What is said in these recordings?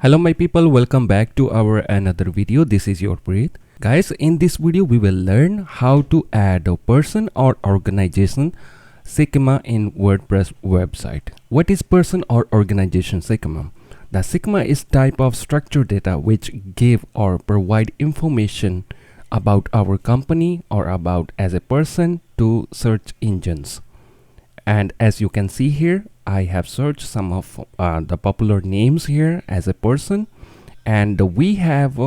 Hello my people, welcome back to our another video. This is your Preet. Guys, in this video we will learn how to add a person or organization schema in WordPress website. What is person or organization schema? The schema is type of structured data which give or provide information about our company or about as a person to search engines. And as you can see here, I have searched some of the popular names here as a person, and we have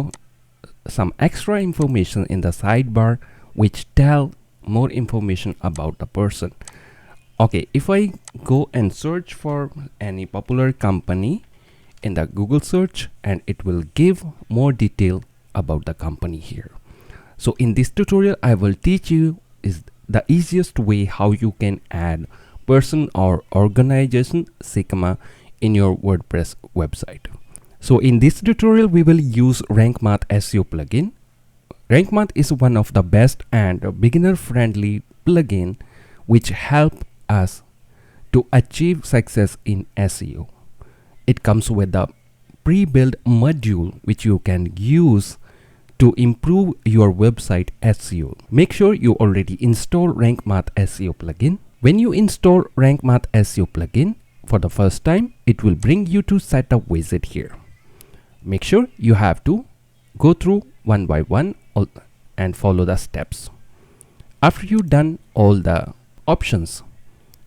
some extra information in the sidebar which tell more information about the person. Okay, if I go and search for any popular company in the Google search, and it will give more detail about the company here. So in this tutorial I will teach you is the easiest way how you can add person or organization schema in your WordPress website. So in this tutorial we will use Rank Math SEO plugin. Rank Math is one of the best and beginner friendly plugin which help us to achieve success in SEO. It comes with the pre-built module which you can use to improve your website SEO. Make sure you already install Rank Math SEO plugin. When you install Rank Math SEO plugin for the first time, it will bring you to setup wizard here. Make sure you have to go through one by one and follow the steps. After you done all the options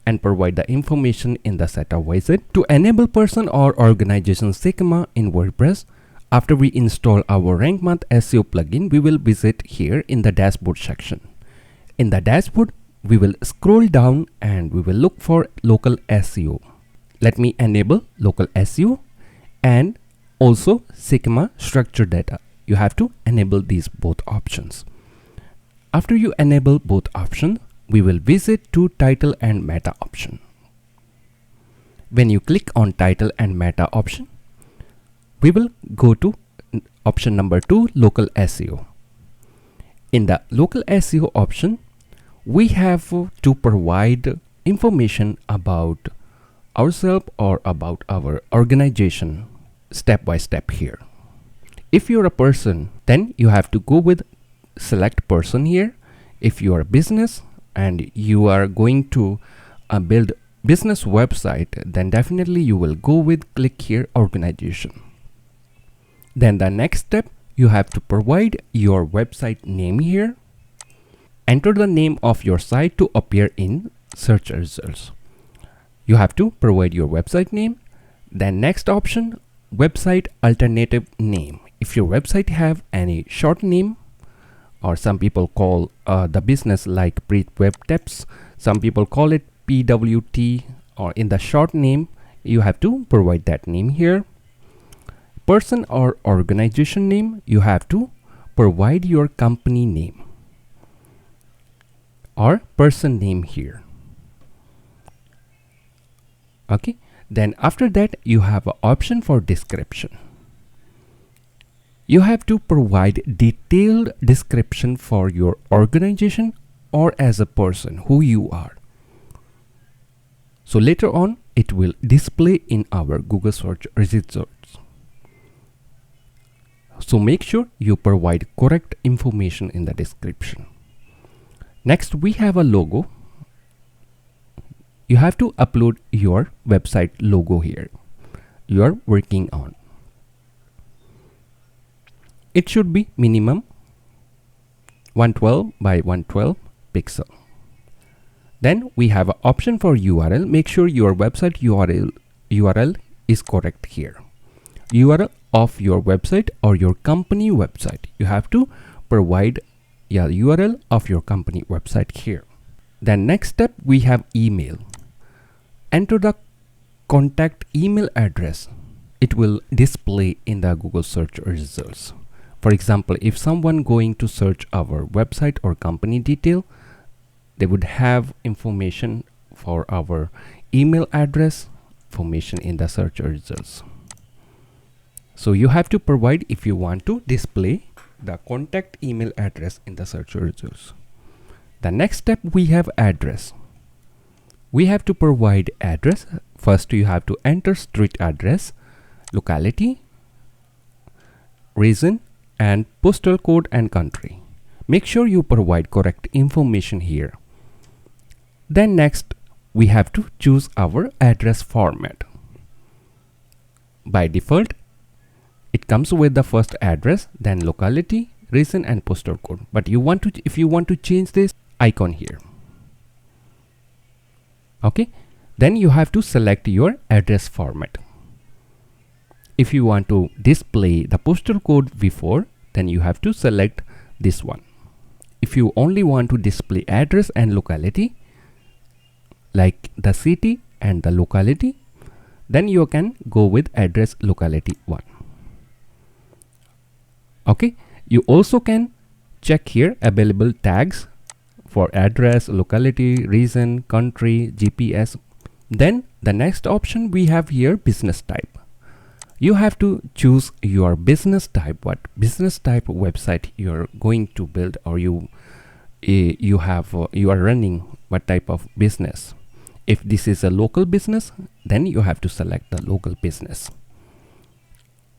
and provide the information in the setup wizard, to enable person or organization schema in WordPress, after we install our Rank Math SEO plugin, we will visit here in the dashboard section. In the dashboard, we will scroll down and we will look for local SEO. Let me enable local SEO and also schema structured data. You have to enable these both options. After you enable both options, we will visit to title and meta option. When you click on title and meta option, we will go to option number 2, local SEO. In the local SEO option, we have to provide information about ourselves or about our organization step by step here. If you're a person, then you have to go with select person here. If you are a business and you are going to build business website, then definitely you will go with click here organization. Then the next step, you have to provide your website name here. Enter the name of your site to appear in search results. You have to provide your website name. Then next option, website alternative name. If your website have any short name, or some people call the business like Preet Web Tips, some people call it PWT, or in the short name, you have to provide that name here. Person or organization name, you have to provide your company name or person name here. Okay, then after that you have an option for description. You have to provide detailed description for your organization or as a person who you are. So later on it will display in our Google search results. So make sure you provide correct information in the description. Next, we have a logo. You have to upload your website logo here you are working on. It should be minimum 112 by 112 pixel. Then we have an option for URL. Make sure your website URL is correct here. URL of your website or your company website. You have to provide URL of your company website here. Then next step, we have email. Enter the contact email address. It will display in the Google search results. For example, if someone going to search our website or company detail, they would have information for our email address information in the search results. So you have to provide if you want to display the contact email address in the search results. The next step, we have address. We have to provide address. First you have to enter street address, locality, region, and postal code and country. Make sure you provide correct information here. Then next, we have to choose our address format. By default, it comes with the first address, then locality, region, and postal code. But if you want to change this icon here, okay, then you have to select your address format. If you want to display the postal code before, then you have to select this one. If you only want to display address and locality, like the city and the locality, then you can go with address locality 1. Okay, you also can check here available tags for address, locality, region, country, GPS. Then the next option we have here, business type. You have to choose your business type, what business type website you're going to build, or you are running what type of business. If this is a local business, then you have to select the local business.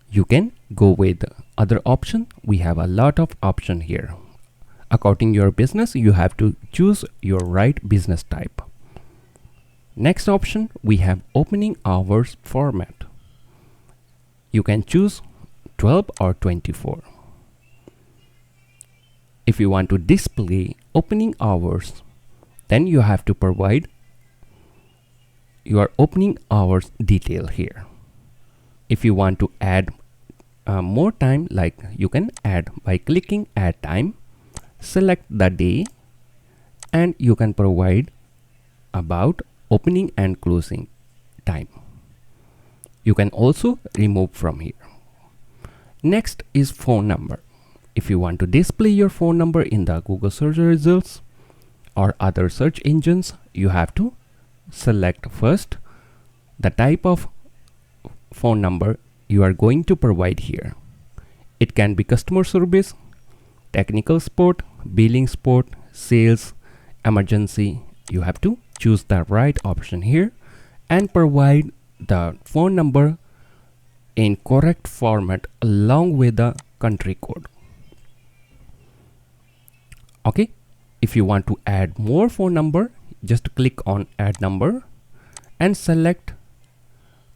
You can go with other option. We have a lot of option here. According to your business, you have to choose your right business type. Next option, we have opening hours format. You can choose 12 or 24. If you want to display opening hours, then you have to provide your opening hours detail here. If you want to add more time, like you can add by clicking add time, select the day, and you can provide about opening and closing time. You can also remove from here. Next is phone number. If you want to display your phone number in the Google search results or other search engines, you have to select first the type of phone number you are going to provide here. It can be customer service, technical support, billing support, sales, emergency. You have to choose the right option here and provide the phone number in correct format along with the country code. Okay, if you want to add more phone number, just click on add number and select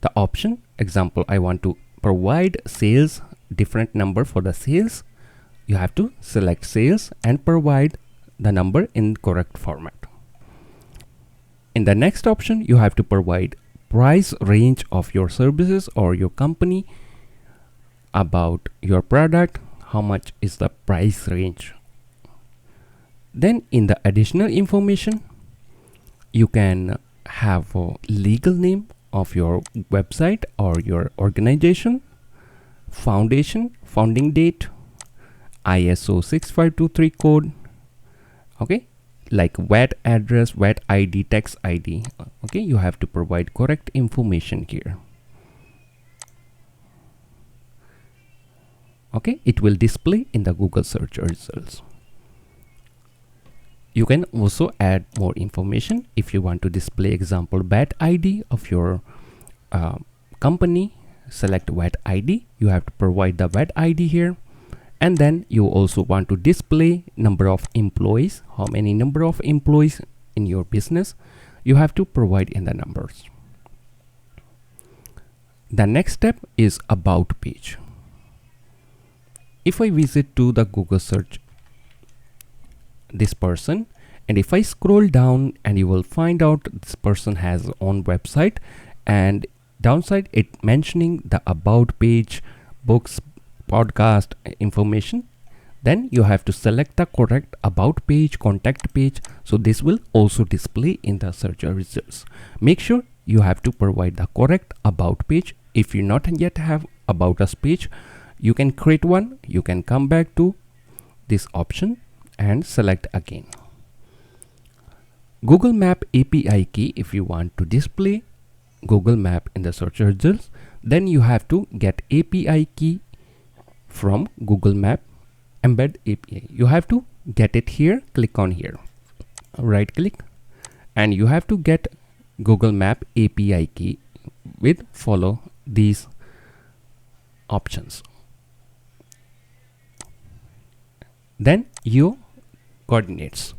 the option. Example, I want to provide sales, different number for the sales. You have to select sales and provide the number in correct format. In the next option, you have to provide price range of your services or your company, about your product, how much is the price range. Then in the additional information, you can have a legal name of your website or your organization, foundation, founding date, ISO 6523 code, okay, like VAT address, VAT ID, tax ID. Okay, you have to provide correct information here. Okay, it will display in the Google search results. You can also add more information. If you want to display example VAT ID of your company, select VAT ID. You have to provide the VAT ID here. And then you also want to display number of employees, how many number of employees in your business. You have to provide in the numbers. The next step is about page. If I visit to the Google search this person, and if I scroll down, and you will find out this person has own website, and downside it mentioning the about page, books, podcast information. Then you have to select the correct about page, contact page, so this will also display in the search results. Make sure you have to provide the correct about page. If you not yet have about us page, you can create one. You can come back to this option and select again. Google Map API key. If you want to display Google Map in the search results, then you have to get API key from Google Map embed API. You have to get it here. Click on here, right click, and you have to get Google Map API key with follow these options. Then your coordinates.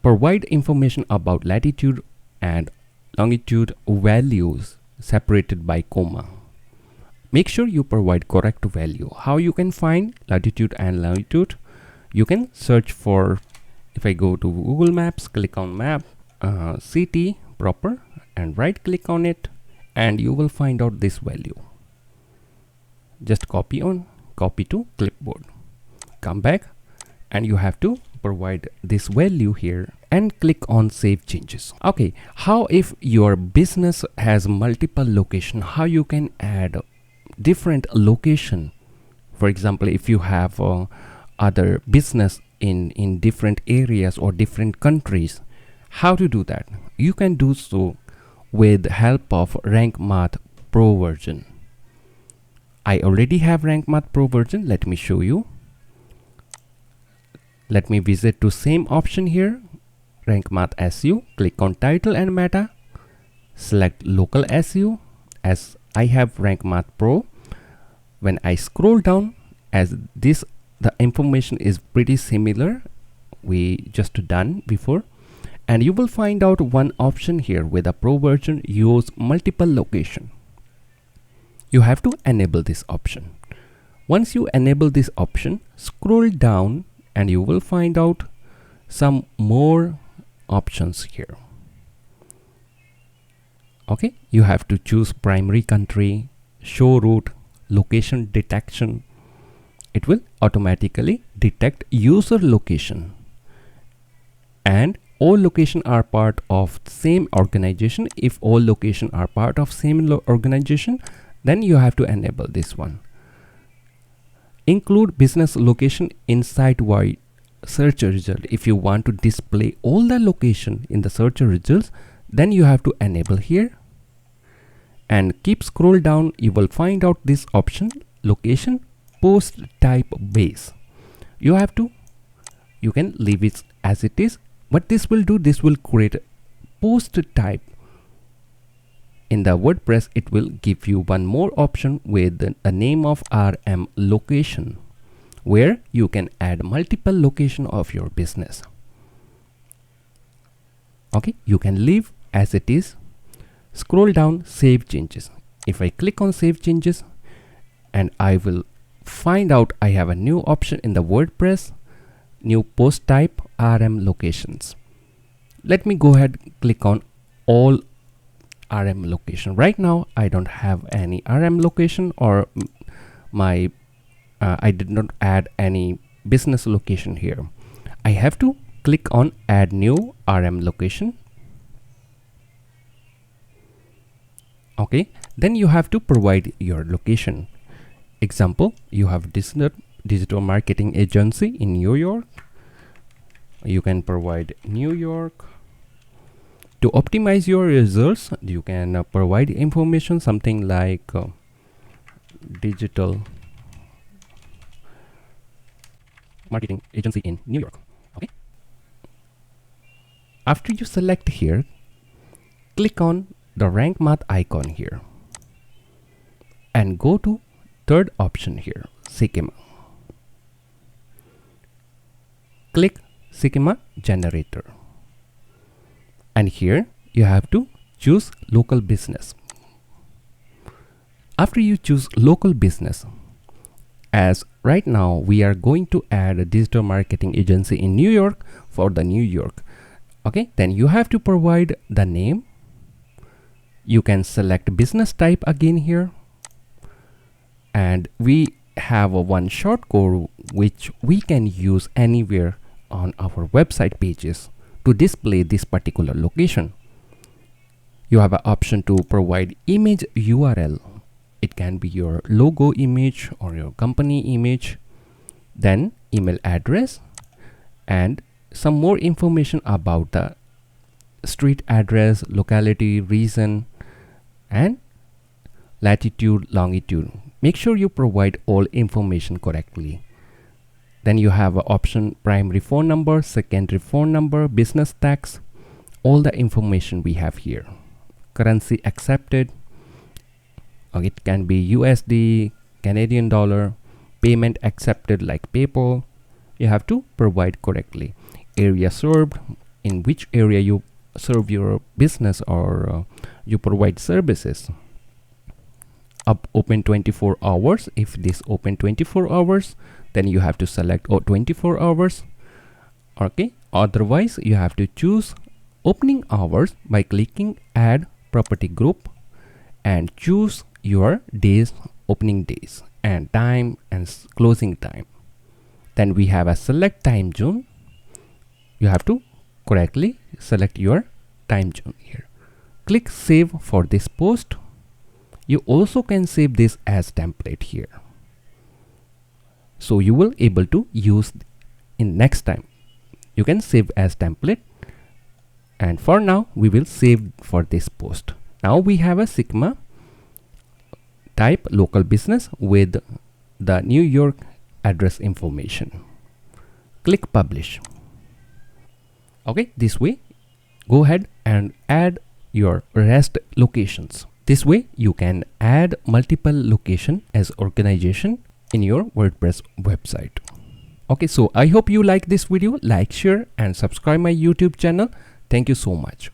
Provide information about latitude and longitude values separated by comma. Make sure you provide correct value. How you can find latitude and longitude? You can search for, if I go to Google Maps, click on map, city proper, and right click on it, and you will find out this value. Just copy to clipboard. Come back, and you have to provide this value here and click on save changes. Okay, how if your business has multiple location, how you can add different location? For example, if you have other business in different areas or different countries, how to do that? You can do so with help of Rank Math Pro version. I already have Rank Math Pro version. Let me show you. Let me visit to same option here, Rank Math SEO. Click on title and meta, select local SEO, as I have Rank Math Pro. When I scroll down, as this, the information is pretty similar, we just done before, and you will find out one option here with a Pro version, use multiple location. You have to enable this option. Once you enable this option, scroll down and you will find out some more options here. Okay, you have to choose primary country, show route, location detection. It will automatically detect user location, and all location are part of same organization. If all location are part of same organization, then you have to enable this one. Include business location in site-wide search result. If you want to display all the location in the search results, then you have to enable here, and keep scroll down. You will find out this option, location post type base. You can leave it as it is. What this will do, this will create post type. In the WordPress, it will give you one more option with the name of RM location, where you can add multiple location of your business. Okay, you can leave as it is. Scroll down, save changes. If I click on save changes, and I will find out I have a new option in the WordPress, new post type RM locations. Let me go ahead, click on all RM location. Right now I don't have any RM location, or my I did not add any business location here. I have to click on add new RM location. Okay, then you have to provide your location. Example, you have digital marketing agency in New York. You can provide New York. To optimize your results, you can provide information something like digital marketing agency in New York. Okay. After you select here, click on the rank math icon here and go to third option here, Schema. Click Schema generator. And here you have to choose local business. After you choose local business, as right now we are going to add a digital marketing agency in New York for the New York. Okay, then you have to provide the name. You can select business type again here. And we have a one shortcode which we can use anywhere on our website pages to display this particular location. You have an option to provide image URL. It can be your logo image or your company image, then email address and some more information about the street address, locality, region, and latitude, longitude. Make sure you provide all information correctly. Then you have an option primary phone number, secondary phone number, business tax, all the information we have here. Currency accepted. It can be USD, Canadian dollar, Payment accepted like PayPal, you have to provide correctly. Area served, in which area you serve your business or you provide services. Open 24 hours. If this open 24 hours, then you have to select 24 hours. Okay, otherwise you have to choose opening hours by clicking add property group and choose your days, opening days and time and closing time. Then we have a select time zone. You have to correctly select your time zone here. Click save for this post. You also can save this as template here, so you will able to use in next time. You can save as template, and for now we will save for this post. Now we have a Schema type local business with the New York address information. Click publish. Okay, this way go ahead and add your rest locations. This way you can add multiple location as organization in your WordPress website. Okay, so I hope you like this video. Like, share and subscribe my YouTube channel. Thank you so much.